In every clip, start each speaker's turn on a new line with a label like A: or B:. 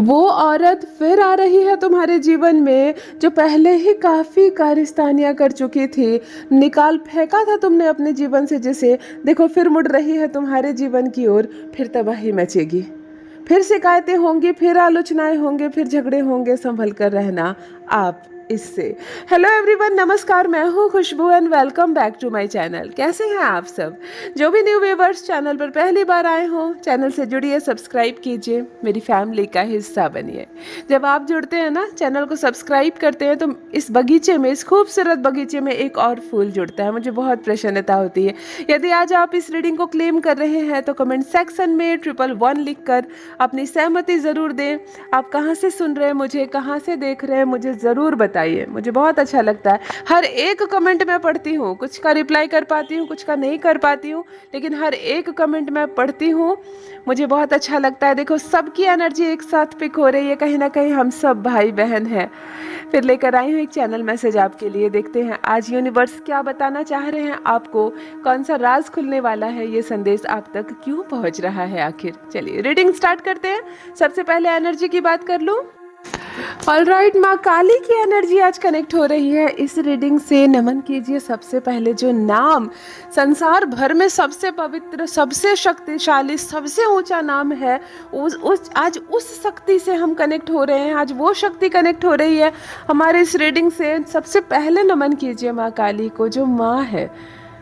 A: वो औरत फिर आ रही है तुम्हारे जीवन में जो पहले ही काफ़ी कारस्तानियाँ कर चुकी थी, निकाल फेंका था तुमने अपने जीवन से जिसे। देखो फिर मुड़ रही है तुम्हारे जीवन की ओर, फिर तबाही मचेगी, फिर शिकायतें होंगी, फिर आलोचनाएं होंगे, फिर झगड़े होंगे। संभल कर रहना आप इससे। हेलो एवरीवन, नमस्कार, मैं हूँ Khushboo and welcome back to my channel. कैसे हैं आप सब? जो भी न्यू व्यूवर्स चैनल पर पहली बार आए हों, चैनल से जुड़िए, सब्सक्राइब कीजिए, मेरी फैमिली का हिस्सा बनिए। जब आप जुड़ते हैं ना, चैनल को सब्सक्राइब करते हैं, तो इस बगीचे में, इस खूबसूरत बगीचे में एक और फूल जुड़ता है। मुझे बहुत प्रसन्नता होती है। यदि आज आप इस रीडिंग को क्लेम कर रहे हैं तो कमेंट सेक्शन में 111 लिख कर अपनी सहमति ज़रूर दें। आप कहाँ से सुन रहे हैं मुझे, कहाँ से देख रहे हैं, मुझे ज़रूर बताइए। मुझे बहुत अच्छा लगता है। हर एक कमेंट मैं पढ़ती हूँ, कुछ का रिप्लाई कर पाती हूँ, कुछ का नहीं कर पाती हूँ, लेकिन हर एक कमेंट मैं पढ़ती हूँ। मुझे बहुत अच्छा लगता है। देखो सबकी एनर्जी एक साथ पिक हो रही है, कहीं ना कहीं हम सब भाई बहन हैं। फिर लेकर आई हूँ एक चैनल मैसेज आपके लिए। देखते हैं आज यूनिवर्स क्या बताना चाह रहे हैं आपको, कौन सा राज खुलने वाला है, ये संदेश आप तक क्यों पहुँच रहा है आखिर। चलिए रीडिंग स्टार्ट करते हैं। सबसे पहले एनर्जी की बात कर लूँ। ऑलराइट, माँ काली की एनर्जी आज कनेक्ट हो रही है इस रीडिंग से। नमन कीजिए सबसे पहले जो नाम संसार भर में सबसे पवित्र, सबसे शक्तिशाली, सबसे ऊंचा नाम है, आज उस शक्ति से हम कनेक्ट हो रहे हैं। आज वो शक्ति कनेक्ट हो रही है हमारे इस रीडिंग से। सबसे पहले नमन कीजिए माँ काली को, जो माँ है।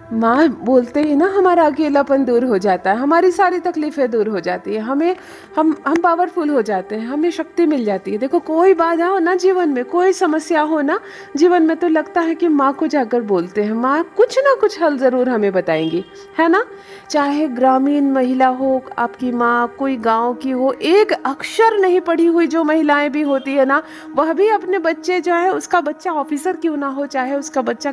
A: माँ बोलते ही ना हमारा अकेलापन दूर हो जाता है, हमारी सारी तकलीफ़ें दूर हो जाती है, हम पावरफुल हो जाते हैं, हमें शक्ति मिल जाती है। देखो कोई बाधा हो ना जीवन में, कोई समस्या हो ना जीवन में, तो लगता है कि माँ को जाकर बोलते हैं, माँ कुछ ना कुछ हल ज़रूर हमें बताएंगी, है ना। चाहे ग्रामीण महिला हो आपकी माँ, कोई गाँव की हो, एक अक्षर नहीं पढ़ी हुई जो महिलाएं भी होती है ना, वह भी अपने बच्चे, जो है उसका बच्चा ऑफिसर क्यों ना हो, चाहे उसका बच्चा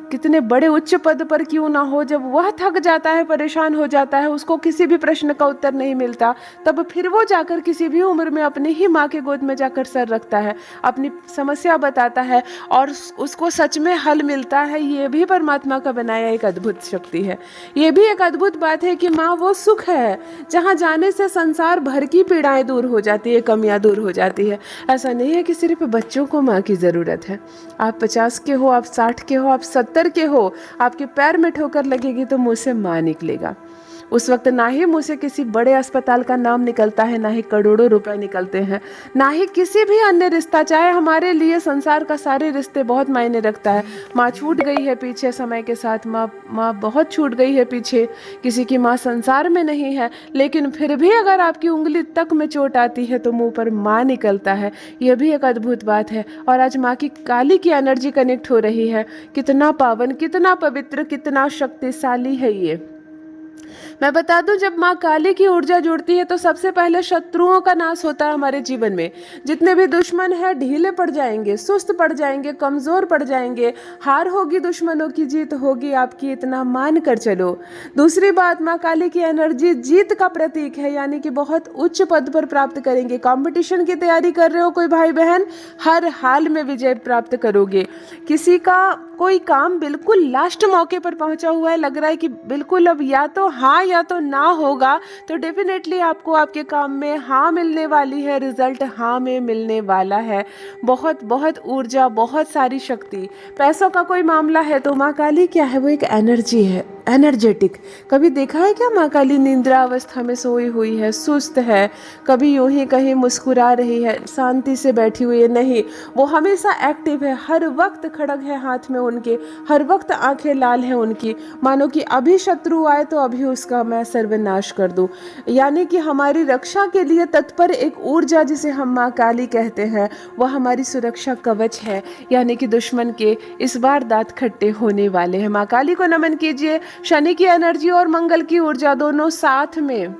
A: कितने बड़े उच्च पद पर क्यों ना हो, जब वह थक जाता है, परेशान हो जाता है, उसको किसी भी प्रश्न का उत्तर नहीं मिलता, तब फिर वो जाकर किसी भी उम्र में अपनी ही माँ के गोद में जाकर सर रखता है, अपनी समस्या बताता है और उसको सच में हल मिलता है। ये भी परमात्मा का बनाया एक अद्भुत शक्ति है। ये भी एक अद्भुत बात है कि माँ वो सुख है जहाँ जाने से संसार भर की पीड़ाएं दूर हो जाती है, कमियाँ दूर हो जाती है। ऐसा नहीं है कि सिर्फ बच्चों को माँ की ज़रूरत है। आप 50 के हो, आप 60 के हो, आप 70 के हो, आपके पैर में ठोकर लगेगी तो मुंह से माँ निकलेगा। उस वक्त ना ही मुंह से किसी बड़े अस्पताल का नाम निकलता है, ना ही करोड़ों रुपए निकलते हैं, ना ही किसी भी अन्य रिश्ता। चाहे हमारे लिए संसार का सारे रिश्ते बहुत मायने रखता है। माँ छूट गई है पीछे समय के साथ, माँ बहुत छूट गई है पीछे, किसी की माँ संसार में नहीं है, लेकिन फिर भी अगर आपकी उंगली तक में चोट आती है तो मुंह पर माँ निकलता है। यह भी एक अद्भुत बात है। और आज माँ की काली की एनर्जी कनेक्ट हो रही है। कितना पावन, कितना पवित्र, कितना शक्तिशाली है ये। मैं बता दूं, जब माँ काली की ऊर्जा जुड़ती है तो सबसे पहले शत्रुओं का नाश होता है हमारे जीवन में। जितने भी दुश्मन हैं ढीले पड़ जाएंगे, सुस्त पड़ जाएंगे, कमजोर पड़ जाएंगे। हार होगी, दुश्मनों की जीत होगी आपकी, इतना मान कर चलो। दूसरी बात, माँ काली की एनर्जी जीत का प्रतीक है, यानी कि बहुत उच्च पद पर प्राप्त करेंगे। कंपटीशन की तैयारी कर रहे हो कोई भाई बहन, हर हाल में विजय प्राप्त करोगे। किसी का कोई काम बिल्कुल लास्ट मौके पर पहुंचा हुआ है, लग रहा है कि बिल्कुल अब या तो हाँ या तो ना होगा, तो डेफिनेटली आपको आपके काम में हाँ मिलने वाली है, रिजल्ट हाँ में मिलने वाला है। बहुत बहुत ऊर्जा, बहुत सारी शक्ति। पैसों का कोई मामला है तो माँ काली क्या है, वो एक एनर्जी है, एनर्जेटिक। कभी देखा है क्या माँ काली निंद्रा अवस्था में सोई हुई है, सुस्त है, कभी यूं ही कहीं मुस्कुरा रही है, शांति से बैठी हुई है? नहीं, वो हमेशा एक्टिव है। हर वक्त खड़ग है हाथ में उनके, हर वक्त आंखें लाल हैं उनकी, मानो कि अभी शत्रु आए तो अभी उसका मैं सर्वनाश कर दूं। यानी कि हमारी रक्षा के लिए तत्पर एक ऊर्जा जिसे हम माँ काली कहते हैं, वह हमारी सुरक्षा कवच है। यानी कि दुश्मन के इस बार दांत खट्टे होने वाले हैं। माँ काली को नमन कीजिए। शनि की एनर्जी और मंगल की ऊर्जा दोनों साथ में,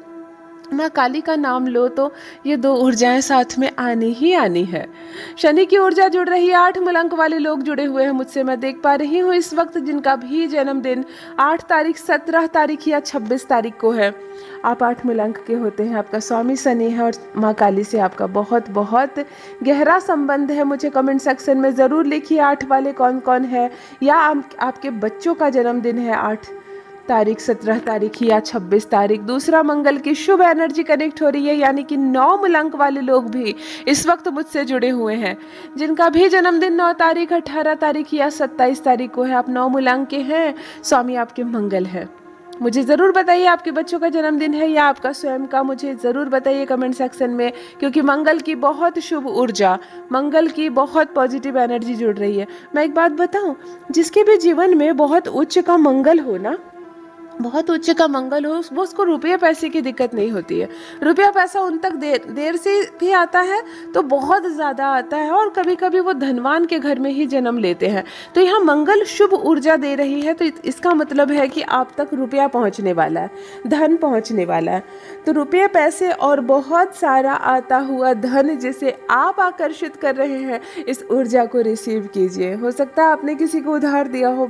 A: माँ काली का नाम लो तो ये दो ऊर्जाएं साथ में आनी ही आनी है। शनि की ऊर्जा जुड़ रही है। 8 मूलांक वाले लोग जुड़े हुए हैं मुझसे, मैं देख पा रही हूँ इस वक्त, जिनका भी जन्मदिन 8 तारीख, 17 तारीख या 26 तारीख को है। आप 8 मूलांक के होते हैं, आपका स्वामी शनि है और माँ काली से आपका बहुत बहुत गहरा संबंध है। मुझे कमेंट सेक्शन में ज़रूर लिखिए 8 वाले कौन कौन है, या आपके बच्चों का जन्मदिन है 8 तारीख 17 तारीख या 26 तारीख, दूसरा मंगल की शुभ एनर्जी कनेक्ट हो रही है, यानी कि 9 मूलांक वाले लोग भी इस वक्त मुझसे जुड़े हुए हैं। जिनका भी जन्मदिन 9 तारीख, 18 तारीख या 27 तारीख को है, आप 9 मूलांक के हैं, स्वामी आपके मंगल है। मुझे ज़रूर बताइए आपके बच्चों का जन्मदिन है या आपका स्वयं का, मुझे ज़रूर बताइए कमेंट सेक्शन में, क्योंकि मंगल की बहुत शुभ ऊर्जा, मंगल की बहुत पॉजिटिव एनर्जी जुड़ रही है। मैं एक बात बताऊं, जिसके भी जीवन में बहुत उच्च का मंगल हो ना, बहुत उच्च का मंगल हो, वो उसको रुपये पैसे की दिक्कत नहीं होती है। रुपया पैसा उन तक देर से भी आता है तो बहुत ज़्यादा आता है, और कभी कभी वो धनवान के घर में ही जन्म लेते हैं। तो यहाँ मंगल शुभ ऊर्जा दे रही है, तो इसका मतलब है कि आप तक रुपया पहुँचने वाला है, धन पहुँचने वाला है। तो रुपये पैसे और बहुत सारा आता हुआ धन जिसे आप आकर्षित कर रहे हैं, इस ऊर्जा को रिसीव कीजिए। हो सकता है आपने किसी को उधार दिया हो,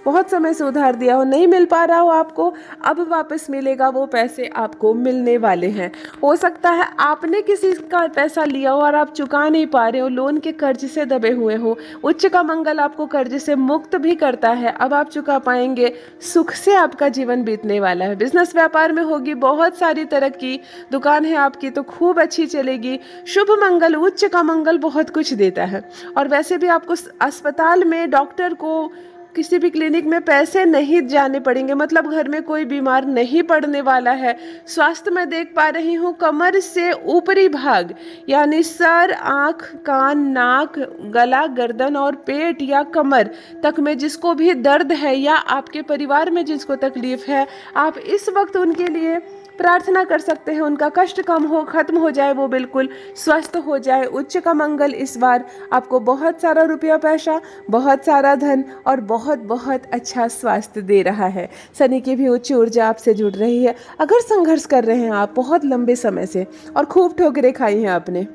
A: बहुत समय से उधार दिया हो, नहीं मिल पा रहा हो आपको, अब वापस मिलेगा, वो पैसे आपको मिलने वाले हैं। हो सकता है आपने किसी का पैसा लिया हो और आप चुका नहीं पा रहे हो, लोन के कर्ज से दबे हुए हो। उच्च का मंगल आपको कर्ज से मुक्त भी करता है, अब आप चुका पाएंगे, सुख से आपका जीवन बीतने वाला है। बिजनेस व्यापार में होगी बहुत सारी तरक्की, दुकान है आपकी तो खूब अच्छी चलेगी। शुभ मंगल, उच्च का मंगल बहुत कुछ देता है। और वैसे भी आपको अस्पताल में डॉक्टर को, किसी भी क्लिनिक में पैसे नहीं जाने पड़ेंगे, मतलब घर में कोई बीमार नहीं पड़ने वाला है। स्वास्थ्य में देख पा रही हूँ, कमर से ऊपरी भाग यानी सर, आँख, कान, नाक, गला, गर्दन और पेट या कमर तक में जिसको भी दर्द है या आपके परिवार में जिसको तकलीफ है, आप इस वक्त उनके लिए प्रार्थना कर सकते हैं, उनका कष्ट कम हो, खत्म हो जाए, वो बिल्कुल स्वस्थ हो जाए। उच्च का मंगल इस बार आपको बहुत सारा रुपया पैसा, बहुत सारा धन और बहुत बहुत अच्छा स्वास्थ्य दे रहा है। शनि की भी उच्च ऊर्जा आपसे जुड़ रही है। अगर संघर्ष कर रहे हैं आप बहुत लंबे समय से और खूब ठोकरें खाई हैं आपने,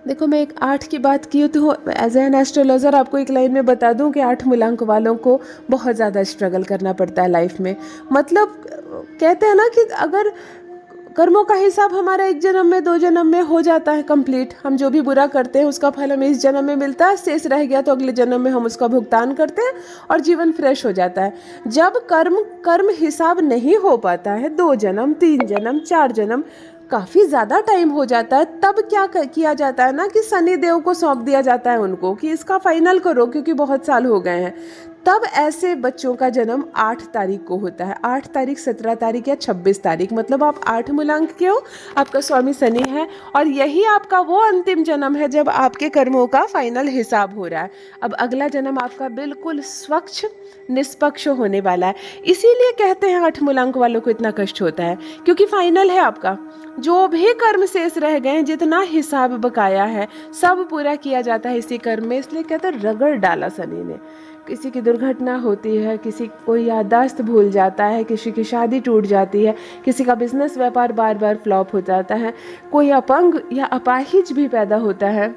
A: देखो मैं एक 8 की बात की तो एज एन एस्ट्रोलॉजर आपको एक लाइन में बता दूं कि 8 मूलांक वालों को बहुत ज़्यादा स्ट्रगल करना पड़ता है लाइफ में। मतलब कहते हैं ना कि अगर कर्मों का हिसाब हमारा एक जन्म में, 2 जन्म में हो जाता है कंप्लीट, हम जो भी बुरा करते हैं उसका फल हमें इस जन्म में मिलता है, शेष रह गया तो अगले जन्म में हम उसका भुगतान करते हैं और जीवन फ्रेश हो जाता है। जब कर्म हिसाब नहीं हो पाता है, 2 जन्म, 3 जन्म, 4 जन्म, काफ़ी ज़्यादा टाइम हो जाता है, तब क्या किया जाता है ना कि शनि देव को सौंप दिया जाता है उनको कि इसका फाइनल करो, क्योंकि बहुत साल हो गए हैं। तब ऐसे बच्चों का जन्म 8 तारीख को होता है। 8 तारीख, 17 तारीख या 26 तारीख, मतलब आप 8 मूलांक के हो, आपका स्वामी शनि है, और यही आपका वो अंतिम जन्म है जब आपके कर्मों का फाइनल हिसाब हो रहा है। अब अगला जन्म आपका बिल्कुल स्वच्छ निष्पक्ष होने वाला है। इसीलिए कहते हैं 8 मूलांक वालों को इतना कष्ट होता है, क्योंकि फाइनल है आपका। जो भी कर्म शेष रह गए, जितना हिसाब बकाया है, सब पूरा किया जाता है इसी कर्म में। इसलिए कहते हैं रगड़ डाला शनि ने। किसी की दुर्घटना होती है, किसी कोई याददाश्त भूल जाता है, किसी की शादी टूट जाती है, किसी का बिजनेस व्यापार बार बार फ्लॉप हो जाता है, कोई अपंग या अपाहिज भी पैदा होता है,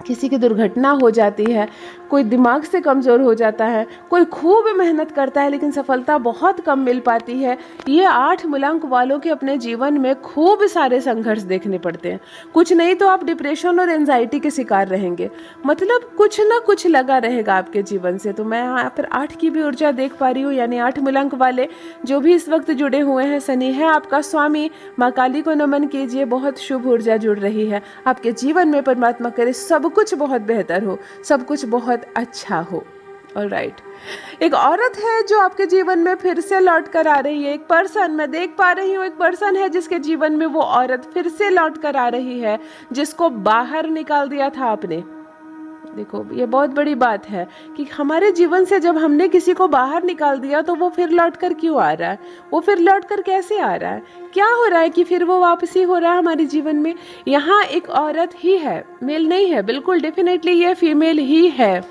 A: किसी की दुर्घटना हो जाती है, कोई दिमाग से कमज़ोर हो जाता है, कोई खूब मेहनत करता है लेकिन सफलता बहुत कम मिल पाती है। ये 8 मूलांक वालों के अपने जीवन में खूब सारे संघर्ष देखने पड़ते हैं। कुछ नहीं तो आप डिप्रेशन और एंजाइटी के शिकार रहेंगे, मतलब कुछ ना कुछ लगा रहेगा आपके जीवन से। तो मैं यहाँ पर 8 की भी ऊर्जा देख पा रही हूँ, यानी 8 मूलांक वाले जो भी इस वक्त जुड़े हुए हैं, शनि है आपका स्वामी, माँ काली को नमन कीजिए, बहुत शुभ ऊर्जा जुड़ रही है आपके जीवन में। परमात्मा करे सब कुछ बहुत बेहतर हो, सब कुछ बहुत अच्छा हो। ऑलराइट, एक औरत है जो आपके जीवन में फिर से लौट कर आ रही है। एक पर्सन मैं देख पा रही हूँ, एक पर्सन है जिसके जीवन में वो औरत फिर से लौट कर आ रही है, जिसको बाहर निकाल दिया था आपने। देखो ये बहुत बड़ी बात है कि हमारे जीवन से जब हमने किसी को बाहर निकाल दिया तो वो फिर लौट कर क्यों आ रहा है, वो फिर लौट कर कैसे आ रहा है, क्या हो रहा है कि फिर वो वापसी हो रहा है हमारे जीवन में। यहाँ एक औरत ही है, मेल नहीं है, बिल्कुल डेफिनेटली ये फीमेल ही है,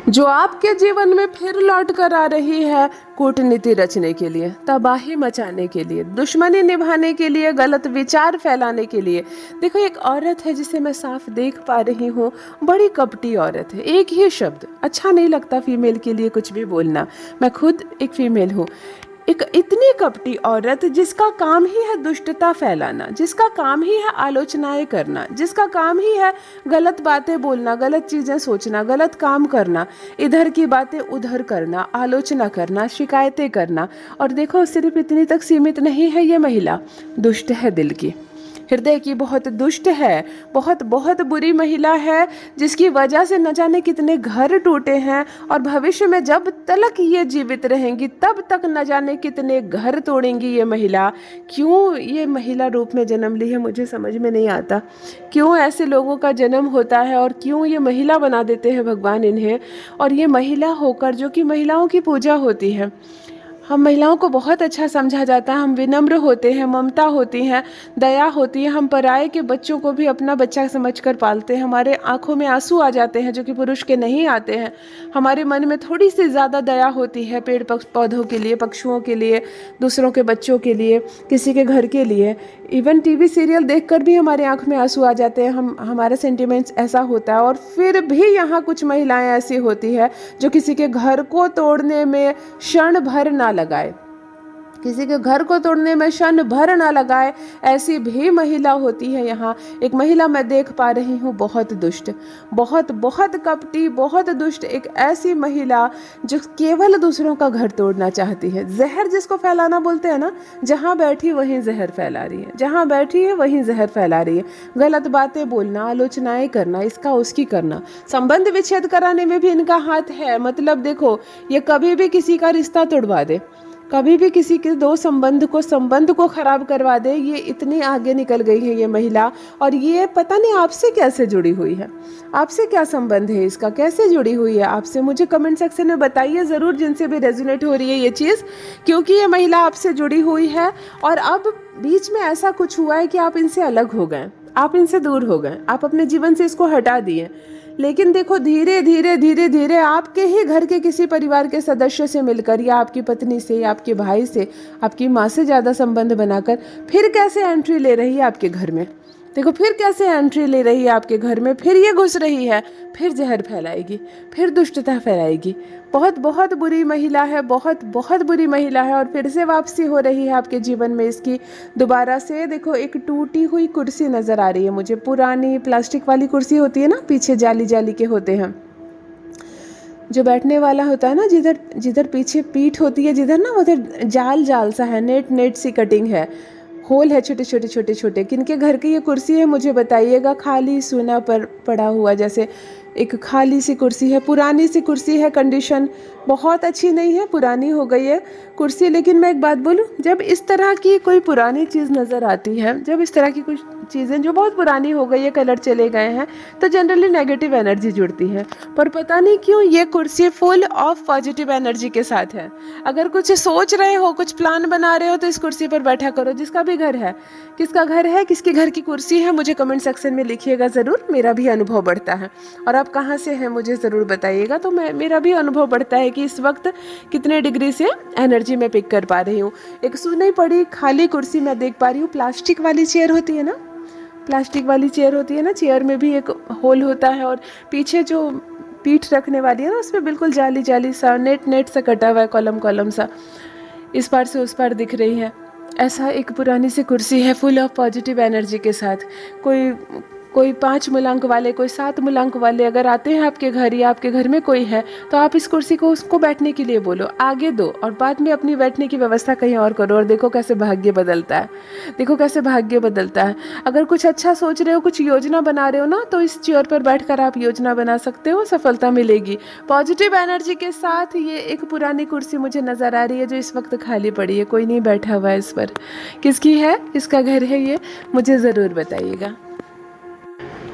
A: जो आपके जीवन में फिर लौट कर आ रही है कूटनीति रचने के लिए, तबाही मचाने के लिए, दुश्मनी निभाने के लिए, गलत विचार फैलाने के लिए। देखो एक औरत है जिसे मैं साफ देख पा रही हूँ, बड़ी कपटी औरत है। एक ही शब्द, अच्छा नहीं लगता फीमेल के लिए कुछ भी बोलना, मैं खुद एक फीमेल हूँ। एक इतनी कपटी औरत जिसका काम ही है दुष्टता फैलाना, जिसका काम ही है आलोचनाएं करना, जिसका काम ही है गलत बातें बोलना, गलत चीज़ें सोचना, गलत काम करना, इधर की बातें उधर करना, आलोचना करना, शिकायतें करना। और देखो सिर्फ इतनी तक सीमित नहीं है ये महिला, दुष्ट है दिल की, हृदय की बहुत दुष्ट है, बहुत बहुत बुरी महिला है, जिसकी वजह से न जाने कितने घर टूटे हैं और भविष्य में जब तक ये जीवित रहेंगी तब तक न जाने कितने घर तोड़ेंगी ये महिला। क्यों ये महिला रूप में जन्म ली है मुझे समझ में नहीं आता, क्यों ऐसे लोगों का जन्म होता है और क्यों ये महिला बना देते हैं भगवान इन्हें। और ये महिला होकर जो कि महिलाओं की पूजा होती है, हम महिलाओं को बहुत अच्छा समझा जाता है, हम विनम्र होते हैं, ममता होती है, दया होती है, हम पराये के बच्चों को भी अपना बच्चा समझकर पालते हैं, हमारे आंखों में आंसू आ जाते हैं जो कि पुरुष के नहीं आते हैं, हमारे मन में थोड़ी सी ज़्यादा दया होती है पेड़ पौधों के लिए, पक्षुओं के लिए, दूसरों के बच्चों के लिए, किसी के घर के लिए। इवन टीवी सीरियल देखकर भी हमारे आंख में आंसू आ जाते हैं, हमारा सेंटिमेंट्स ऐसा होता है। और फिर भी यहाँ कुछ महिलाएं ऐसी होती है जो किसी के घर को तोड़ने में क्षण भर ना लगाए, किसी के घर को तोड़ने में क्षण भर ना लगाए, ऐसी भी महिला होती है। यहाँ एक महिला मैं देख पा रही हूँ बहुत दुष्ट, बहुत बहुत कपटी, बहुत दुष्ट, एक ऐसी महिला जो केवल दूसरों का घर तोड़ना चाहती है। जहर जिसको फैलाना बोलते हैं ना, जहाँ बैठी वहीं जहर फैला रही है, जहाँ बैठी है वहीं जहर फैला रही है, गलत बातें बोलना, आलोचनाएं करना, इसका उसकी करना, संबंध विच्छेद कराने में भी इनका हाथ है। मतलब देखो ये कभी भी किसी का रिश्ता तोड़वा दे, कभी भी किसी के दो संबंध को खराब करवा दे, ये इतनी आगे निकल गई है ये महिला। और ये पता नहीं आपसे कैसे जुड़ी हुई है, आपसे क्या संबंध है इसका, कैसे जुड़ी हुई है आपसे, मुझे कमेंट सेक्शन में बताइए ज़रूर, जिनसे भी रेजोनेट हो रही है ये चीज़, क्योंकि ये महिला आपसे जुड़ी हुई है। और अब बीच में ऐसा कुछ हुआ है कि आप इनसे अलग हो गए, आप इनसे दूर हो गए, आप अपने जीवन से इसको हटा दिए। लेकिन देखो धीरे धीरे धीरे धीरे आपके ही घर के किसी परिवार के सदस्य से मिलकर, या आपकी पत्नी से, या आपके भाई से, आपकी माँ से ज़्यादा संबंध बनाकर फिर कैसे एंट्री ले रही है आपके घर में। देखो फिर कैसे एंट्री ले रही है आपके घर में, फिर ये घुस रही है, फिर जहर फैलाएगी, फिर दुष्टता फैलाएगी। बहुत बहुत बुरी महिला है, बहुत बहुत बुरी महिला है। और फिर से वापसी हो रही है आपके जीवन में इसकी दोबारा से। देखो एक टूटी हुई कुर्सी नज़र आ रही है मुझे, पुरानी प्लास्टिक वाली कुर्सी होती है ना, पीछे जाली जाली के होते हैं, जो बैठने वाला होता है ना, जिधर जिधर पीछे पीठ होती है, जिधर ना उधर जाल जाल सा है, नेट नेट सी कटिंग है, होल है छोटे छोटे छोटे छोटे। किनके घर की ये कुर्सी है मुझे बताइएगा, खाली सूना पर पड़ा हुआ जैसे एक खाली सी कुर्सी है, पुरानी सी कुर्सी है, कंडीशन बहुत अच्छी नहीं है, पुरानी हो गई है कुर्सी। लेकिन मैं एक बात बोलूँ, जब इस तरह की कोई पुरानी चीज़ नज़र आती है, जब इस तरह की कुछ चीज़ें जो बहुत पुरानी हो गई है, कलर चले गए हैं, तो जनरली नेगेटिव एनर्जी जुड़ती है। पर पता नहीं क्यों ये कुर्सी फुल ऑफ पॉजिटिव एनर्जी के साथ है। अगर कुछ सोच रहे हो, कुछ प्लान बना रहे हो, तो इस कुर्सी पर बैठा करो, जिसका भी घर है। किसका घर है, किसके घर की कुर्सी है, मुझे कमेंट सेक्शन में लिखिएगा ज़रूर, मेरा भी अनुभव बढ़ता है। और आप कहाँ से हैं मुझे ज़रूर बताइएगा, तो मेरा भी अनुभव बढ़ता है कि इस वक्त कितने डिग्री से एनर्जी में पिक कर पा रही हूँ। एक सुनी पड़ी खाली कुर्सी मैं देख पा रही हूँ, प्लास्टिक वाली चेयर होती है ना, प्लास्टिक वाली चेयर होती है ना, चेयर में भी एक होल होता है और पीछे जो पीठ रखने वाली है ना, उसमें बिल्कुल जाली जाली सा, नेट नेट सा कटा हुआ है, कॉलम कॉलम सा, इस पार से उस पार दिख रही है। ऐसा एक पुरानी सी कुर्सी है फुल ऑफ पॉजिटिव एनर्जी के साथ। कोई 5 मूलांक वाले, कोई 7 मूलांक वाले अगर आते हैं आपके घर, या आपके घर में कोई है, तो आप इस कुर्सी को उसको बैठने के लिए बोलो, आगे दो, और बाद में अपनी बैठने की व्यवस्था कहीं और करो। और देखो कैसे भाग्य बदलता है, देखो कैसे भाग्य बदलता है। अगर कुछ अच्छा सोच रहे हो, कुछ योजना बना रहे हो ना, तो इस चेयर पर बैठकर आप योजना बना सकते हो, सफलता मिलेगी। पॉजिटिव एनर्जी के साथ ये एक पुरानी कुर्सी मुझे नज़र आ रही है, जो इस वक्त खाली पड़ी है, कोई नहीं बैठा हुआ है इस पर। किसकी है, किसका घर है ये, मुझे ज़रूर बताइएगा।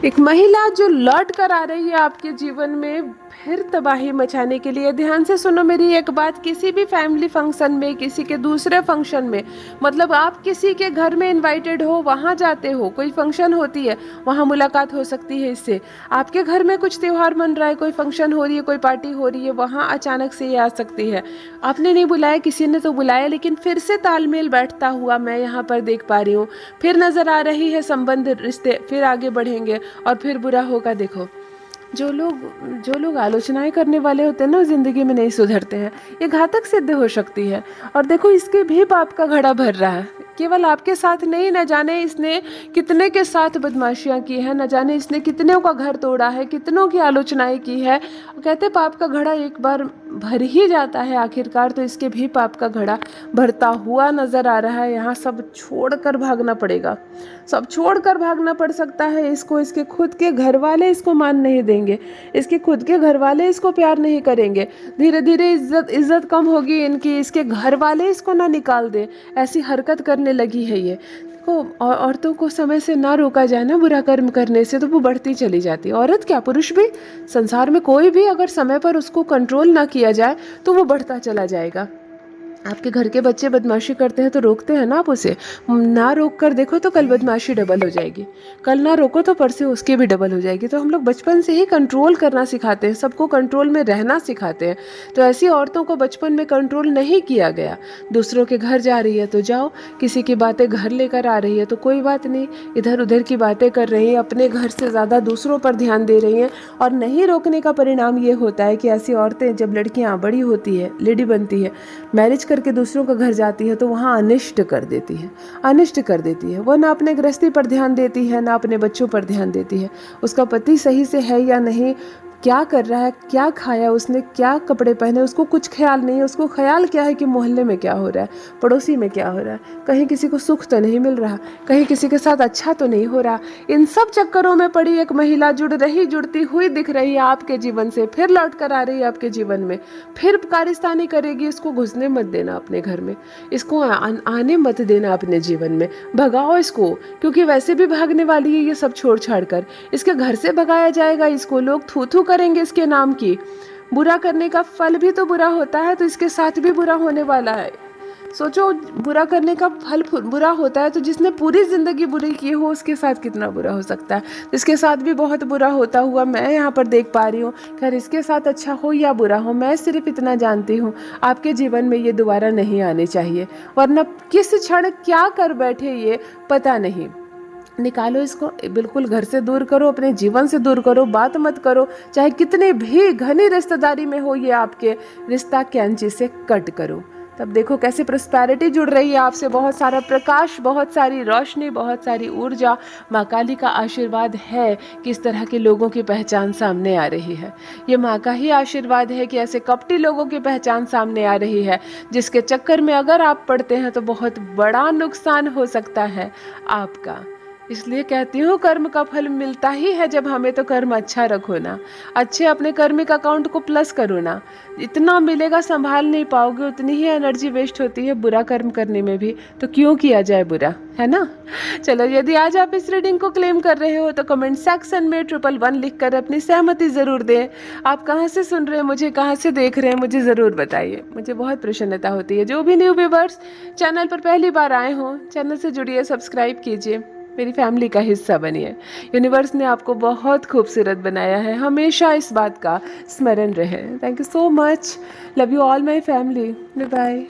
A: एक महिला जो लौट कर आ रही है आपके जीवन में फिर तबाही मचाने के लिए। ध्यान से सुनो मेरी एक बात, किसी भी फैमिली फंक्शन में, किसी के दूसरे फंक्शन में, मतलब आप किसी के घर में इनवाइटेड हो, वहाँ जाते हो, कोई फंक्शन होती है, वहाँ मुलाकात हो सकती है इससे। आपके घर में कुछ त्यौहार मन रहा है, कोई फंक्शन हो रही है, कोई पार्टी हो रही है, वहाँ अचानक से ये आ सकती है। आपने नहीं बुलाया, किसी ने तो बुलाया, लेकिन फिर से तालमेल बैठता हुआ मैं यहाँ पर देख पा रही हूँ। फिर नज़र आ रही है संबंध, रिश्ते फिर आगे बढ़ेंगे और फिर बुरा होगा। देखो जो लोग आलोचनाएं करने वाले होते हैं ना, ज़िंदगी में नहीं सुधरते हैं। ये घातक सिद्ध हो सकती है। और देखो, इसके भी पाप का घड़ा भर रहा है। केवल आपके साथ नहीं, न जाने इसने कितने के साथ बदमाशियां की है, न जाने इसने कितनों का घर तोड़ा है, कितनों की आलोचनाएं की है। कहते पाप का घड़ा एक बार भर ही जाता है आखिरकार, तो इसके भी पाप का घड़ा भरता हुआ नजर आ रहा है। यहाँ सब छोड़कर भागना पड़ेगा, सब छोड़कर भागना पड़ सकता है इसको। इसके खुद के घर वाले इसको मान नहीं देंगे, इसके खुद के घर वाले इसको प्यार नहीं करेंगे। धीरे धीरे इज्जत कम होगी इनकी, इसके घर वाले इसको ना निकाल दे, ऐसी हरकत करने लगी है ये। देखो, औरतों को समय से ना रोका जाए ना बुरा कर्म करने से, तो वो बढ़ती चली जाती है। औरत क्या, पुरुष भी, संसार में कोई भी अगर समय पर उसको कंट्रोल ना किया जाए तो वो बढ़ता चला जाएगा। आपके घर के बच्चे बदमाशी करते हैं तो रोकते हैं ना आप उसे, ना रोक कर देखो तो कल बदमाशी डबल हो जाएगी, कल ना रोको तो परसे उसकी भी डबल हो जाएगी। तो हम लोग बचपन से ही कंट्रोल करना सिखाते हैं, सबको कंट्रोल में रहना सिखाते हैं। तो ऐसी औरतों को बचपन में कंट्रोल नहीं किया गया। दूसरों के घर जा रही है तो जाओ, किसी की बातें घर लेकर आ रही है तो कोई बात नहीं, इधर उधर की बातें कर रही है, अपने घर से ज़्यादा दूसरों पर ध्यान दे रही हैं। और नहीं रोकने का परिणाम ये होता है कि ऐसी औरतें जब लड़कियाँ बड़ी होती है, लेडी बनती है, मैरिज करके दूसरों का घर जाती है तो वहाँ अनिष्ट कर देती है, अनिष्ट कर देती है। वह ना अपने गृहस्थी पर ध्यान देती है, ना अपने बच्चों पर ध्यान देती है। उसका पति सही से है या नहीं, क्या कर रहा है, क्या खाया उसने, क्या कपड़े पहने, उसको कुछ ख्याल नहीं है। उसको ख्याल क्या है कि मोहल्ले में क्या हो रहा है, पड़ोसी में क्या हो रहा है, कहीं किसी को सुख तो नहीं मिल रहा, कहीं किसी के साथ अच्छा तो नहीं हो रहा। इन सब चक्करों में पड़ी एक महिला जुड़ती हुई दिख रही है आपके जीवन से, फिर लौट कर आ रही है आपके जीवन में, फिर कारिस्तानी करेगी। इसको घुसने मत देना अपने घर में, इसको आने मत देना अपने जीवन में, भगाओ इसको, क्योंकि वैसे भी भागने वाली है ये सब छोड़ छाड़ कर। इसके घर से भगाया जाएगा, इसको लोग थू थू करेंगे इसके नाम की। बुरा करने का फल भी तो बुरा होता है, तो इसके साथ भी बुरा होने वाला है। सोचो, बुरा करने का फल बुरा होता है, तो जिसने पूरी जिंदगी बुरी की हो उसके साथ कितना बुरा हो सकता है। इसके साथ भी बहुत बुरा होता हुआ मैं यहाँ पर देख पा रही हूँ। खैर, इसके साथ अच्छा हो या बुरा हो, मैं सिर्फ इतना जानती हूँ, आपके जीवन में ये दोबारा नहीं आने चाहिए, वरना किस क्षण क्या कर बैठे ये पता नहीं। निकालो इसको, बिल्कुल घर से दूर करो, अपने जीवन से दूर करो, बात मत करो, चाहे कितने भी घनी रिश्तेदारी में हो ये आपके, रिश्ता कैंची से कट करो। तब देखो कैसे प्रॉस्पेरिटी जुड़ रही है आपसे, बहुत सारा प्रकाश, बहुत सारी रोशनी, बहुत सारी ऊर्जा। माँ काली का आशीर्वाद है कि इस तरह के लोगों की पहचान सामने आ रही है। ये माँ का ही आशीर्वाद है कि ऐसे कपटी लोगों की पहचान सामने आ रही है, जिसके चक्कर में अगर आप पड़ते हैं तो बहुत बड़ा नुकसान हो सकता है आपका। इसलिए कहती हूँ, कर्म का फल मिलता ही है जब हमें, तो कर्म अच्छा रखो ना, अच्छे अपने कर्मिक अकाउंट को प्लस करो ना। इतना मिलेगा संभाल नहीं पाओगे, उतनी ही एनर्जी वेस्ट होती है बुरा कर्म करने में भी, तो क्यों किया जाए बुरा, है ना। चलो, यदि आज आप इस रीडिंग को क्लेम कर रहे हो तो कमेंट सेक्शन में 111 लिखकर अपनी सहमति ज़रूर दें। आप कहाँ से सुन रहे हैं मुझे, कहाँ से देख रहे हैं, मुझे ज़रूर बताइए, मुझे बहुत प्रसन्नता होती है। जो भी न्यू व्यूअर्स चैनल पर पहली बार आए हों, चैनल से जुड़िए, सब्सक्राइब कीजिए, मेरी फैमिली का हिस्सा बनिए। यूनिवर्स ने आपको बहुत खूबसूरत बनाया है, हमेशा इस बात का स्मरण रहे। Thank you so much, love you all my family, bye bye.